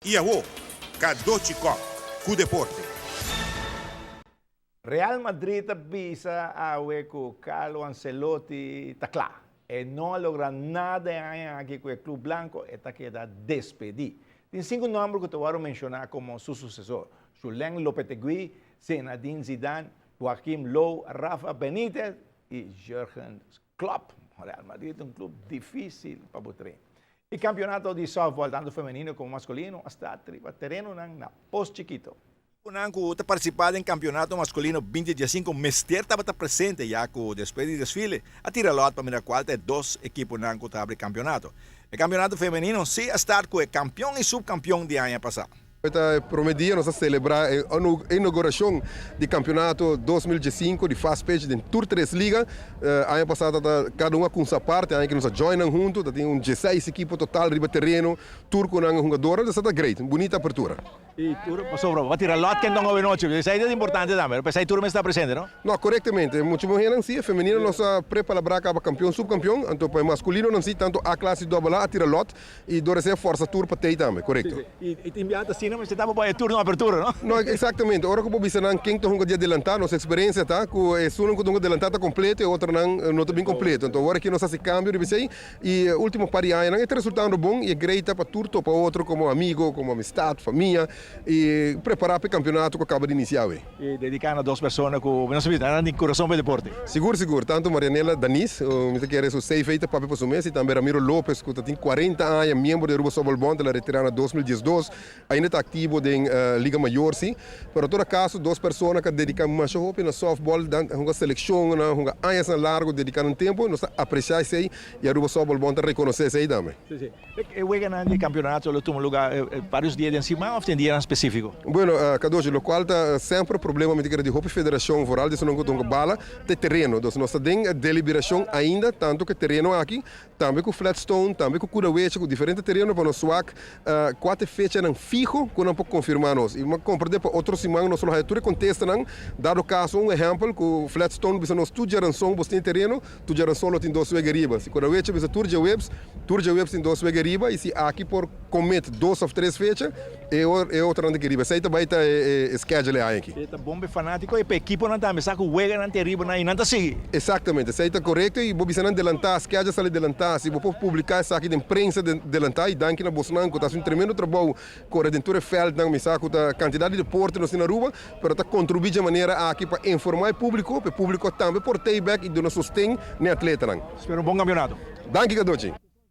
Iaho, Kadochikov, cu deporte. Real Madrid visa a hueco Carlo Ancelotti takla. E no logra nada aquí con el Club Blanco, esta queda despedido. Tiene 5 nombres que te voy a mencionar como su sucesor. Julen Lopetegui, Zinedine Zidane, Joachim Löw, Rafa Benítez y Jürgen Klopp. Real Madrid es un club difícil para botar. El campeonato de softball, tanto femenino como masculino, hasta terreno na post chiquito. Unanco está participando em campeonato masculino 2015, Mester estava presente já com despeito de desfile. A tira lot para mirar qual é 2 equipos Unanco tá abre campeonato. O campeonato feminino sim está com o campeão e subcampeão de ano passado. Promediam-nos a celebrar a inauguração do campeonato 2015 de Fast Page de Tour 3 Liga. Ano passado, cada uma com sua parte, aí que nos joinam junto, tem 16 equipes total, riba terreno, tour com um jogador, isso está great, bonita apertura. E tour, sobre, vai tirar lot que não houve noite, isso aí é importante também, mas aí tour está presente, não? Não, corretamente, muito bom, não sim, feminino nós prepara para acabar campeão, subcampeão, então para masculino não sim, tanto a classe do a tira lot e dora ser força tour para ter também, correto. E tem enviado assim, mas você estava para tour na abertura, não? Não, exatamente, agora que o Bobby Sanan, quem tem um dia adelantar, nossa experiência tá, que é só um dia adelantar está completo e outro não está bem completo, então agora que nós fazemos câmbio, e o último par de anos, é resultado bom e é great para tudo para outro, como amigo, como amistade, família, e preparar para o campeonato que acaba de iniciar. E dedicar a 2 pessoas que não se viram de coração para o deporte. Seguro, tanto Marianela Danis, que quer isso 6 feitas para o mês, e também Ramiro Lopes, que tem 40 anos, membro do Ruba Sobol Bond, da retirada 2012, ainda está ativo na Liga Maior, sim. Por todo caso, 2 pessoas que dedicam mais tempo na softball, uma seleção, uma anos na largo, dedicando tempo, nós apreciamos isso e a Ruba Sobol Bond reconhece isso aí também. Sim. E ganhando o campeonato, no último lugar, vários dias em cima ou tem dia específico? Bueno, Kadoji, o qual está sempre problema de Hope Federação Rural, de não tem bala, de terreno. Então, nós temos deliberação ainda, tanto que terreno aqui, também com Flatstone, também com Kurawete, com diferentes terrenos para nós suar, 4 fechas não fijo, que não pode confirmar nós. E uma compreender para outros semanas, nós só tudo contesta não, dado caso exemplo, que Flatstone bisa nós tudo geração, você tem terreno, tudo geração tem 2 vegariba. Se Kurawete bisa Turja Webs tem 2 vegariba, e se aqui por comete 2 ou 3 fechas, é outra não queriba. Isso também está schedule aí aqui. Está bom, fanático, e para a equipe não está, mas sabe que o Wega não terrível, e não está assim. Exatamente, isso está correto, e você não adelantar, schedule sale adelantar, se você publicar isso aqui na imprensa adelantar, e daqui na Bosnanco, está um tremendo trabalho com a Redentora Feld, não me saco da quantidade de porte no Sinaruba, para está contribuir de maneira aqui para informar o público também por take back e do nosso sustento no atleta. Espero um bom campeonato. Danke, Kadochi.